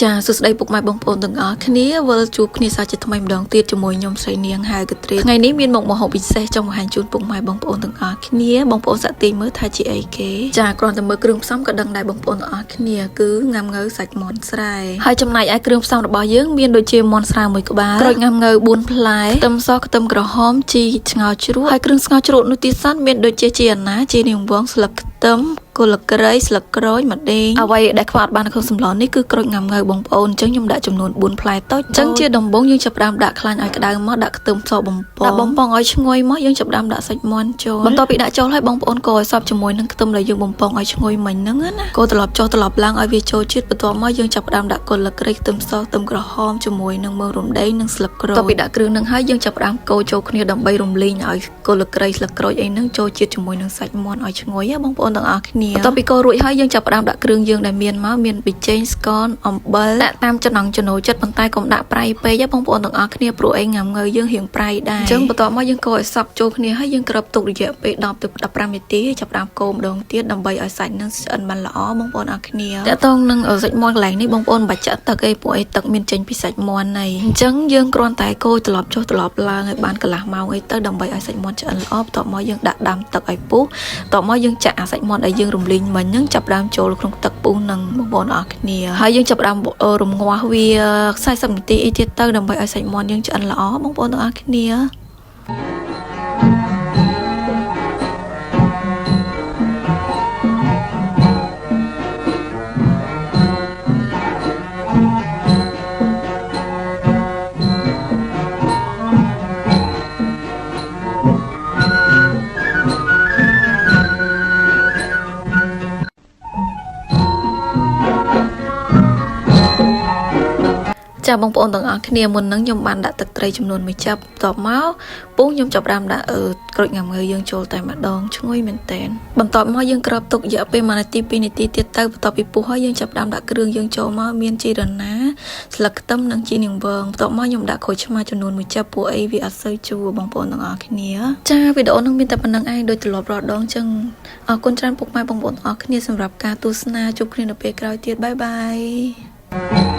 ចាសួស្តីពុកម៉ែបងប្អូនទាំងអស់គ្នាវិលជួបគ្នាសាជាថ្មីម្ដងទៀតជាមួយខ្ញុំស្រីនាងហៅកត្រៀថ្ងៃនេះមានមុខម្ហូបពិសេសចង់បង្ហាញជូនពុកម៉ែបងប្អូនទាំងអស់គ្នាបងប្អូនសាក់ទីមើលថាជាអីគេចាគ្រាន់តែមើលគ្រឿងផ្សំក៏ដឹងដែរបងប្អូនទាំងអស់គ្នាគឺងាំងើសាច់មាន់ស្រែហើយចំណែកឯគ្រឿងផ្សំរបស់យើងមានដូចជាមាន់ស្រែមួយក្បាលក្រូចងាំងើ4ផ្លែខ្ទឹមសខ្ទឹមក្រហមជីស្ងោរជ្រក់ហើយគ្រឿងស្ងោរជ្រក់នោះទៀតសិនមានដូចជាអាណាជីនាងវងស្លឹកខ្ទឹមគល់ក្រៃស្លឹកក្រូចម្ដេងអ្វីដែលខ្វះបានក្នុងសម្លនេះគឺក្រូចងាំងើបងប្អូនអញ្ចឹងខ្ញុំដាក់ចំនួន4ផ្លែតូចអញ្ចឹងជាដំបូងយើងចាប់ផ្ដើមដាក់ខ្លាញ់ឲ្យក្តៅមកដាក់ខ្ទឹមសបំពងដាក់បំពងឲ្យឈ្ងុយមកយើងចាប់ផ្ដើមដាក់សាច់មាន់ចូលបន្ទាប់ពីដាក់ចូលហើយបងប្អូនកូរឲ្យសព្វជាមួយនឹងខ្ទឹមដែលយើងបំពងឲ្យឈ្ងុយមិញហ្នឹងណាកូរត្រឡប់ចុះត្រឡប់ឡើងឲ្យវាចូលជាតិបន្ទាប់មកយើងចាប់ផ្ដើមដាក់គល់ក្រៃខ្ទឹមសខ្ទឹមក្រហមជាមួយនឹងមើមរំដេងនិងស្លឹកក្រូចបន្ទាប់ពីដាក់គ្រឿងហ្នឹងហើយយើងចាប់ផ្ដើមកូរចូលគ្នាដើម្បីរំលីងឲ្យគល់ក្រៃស្លឹកក្រូចអីហ្នឹងចូលជាតិជាមួយនឹងសាច់មាន់ឲ្យឈ្ងុយបងប្អូនទាំងអស់គ្នាបន្ទាប់ពីកូររួចហើយយើងចាប់ផ្ដើមដាក់គ្រឿងយើងដែលមានមកមានប៊ីចេងស្ករអំបិលដាក់តាមចំណង់ចំណូលចិត្តប៉ុន្តែកុំដាក់ប្រៃពេកបងប្អូនទាំងអស់គ្នាព្រោះអីងាំងើយើងរៀងប្រៃដែរអញ្ចឹងបន្ទាប់មកយើងកូរឲ្យសព្វចូលគ្នាហើយយើងគ្របទុករយៈពេល10ទៅ15នាទីចាប់ផ្ដើមកូរម្ដងទៀតដើម្បីឲ្យសាច់នឹងឆ្អិនបានល្អបងប្អូនអរគ្នាតើតោងនឹងសាច់មាន់កន្លែងនេះបងប្អូនមិនបាច់ចាក់ទឹកអីព្រោះអីទឹកមានចេញពីសាច់មាន់ហើយអញ្ចឹងយើងគ្រាន់តែកូរត្រឡប់ចុះត្រឡប់ឡើងឲ្យបានកន្លះម៉ោងអីទៅដើម្បីឲ្យសាច់មាន់ឆ្អិនល្អបន្ទាប់មកយើងដាក់ដាំទឹកឲ្យពុះបន្ទាប់មកយើងចាក់អាសាច់មាន់ដែលយើងរំលីងមិញហ្នឹងចាប់ផ្ដើមចូលក្នុងទឹកពុះនឹងបងប្អូនអរគ្នាហើយយើងចាប់ផ្ដើមរំងាស់វា40នាទីអីទៀតទៅដើម្បីឲ្យសាច់មាន់យើងឆ្អិនល្អបងប្អូនទាំងអស់គ្នាចាបងប្អូនទាំងអស់គ្នាមុនហ្នឹងខ្ញុំបានដាក់ទឹកត្រីចំនួន1ចាបបន្ទាប់មកពុះខ្ញុំចាប់ផ្ដើមដាក់ក្រូចងាំងើយើងចូលតែម្ដងឈ្ងុយមែនតែនបន្ទាប់មកយើងគ្របទុករយៈពេល1នាទី2នាទីទៀតទៅបន្ទាប់ពីពុះហើយយើងចាប់ផ្ដើមដាក់គ្រឿងយើងចូលមកមានជីរណាស្លឹកខ្ទឹមនិងជីនាងវងបន្ទាប់មកខ្ញុំដាក់ក្រូចឆ្មាចំនួន1ចាបពួកអីវាអត់សូវជូរបងប្អូនទាំងអស់គ្នាចាវីដេអូហ្នឹងមានតែប៉ុណ្្នឹងឯងដូចទម្លាប់រាល់ដងអញ្ចឹងអរគុណច្រើនពុកម៉ែបងប្អូនទាំងអស់គ្នាសម្រាប់ការទស្សនាជួបគ្នានៅពេលក្រោយទៀតបាយបាយ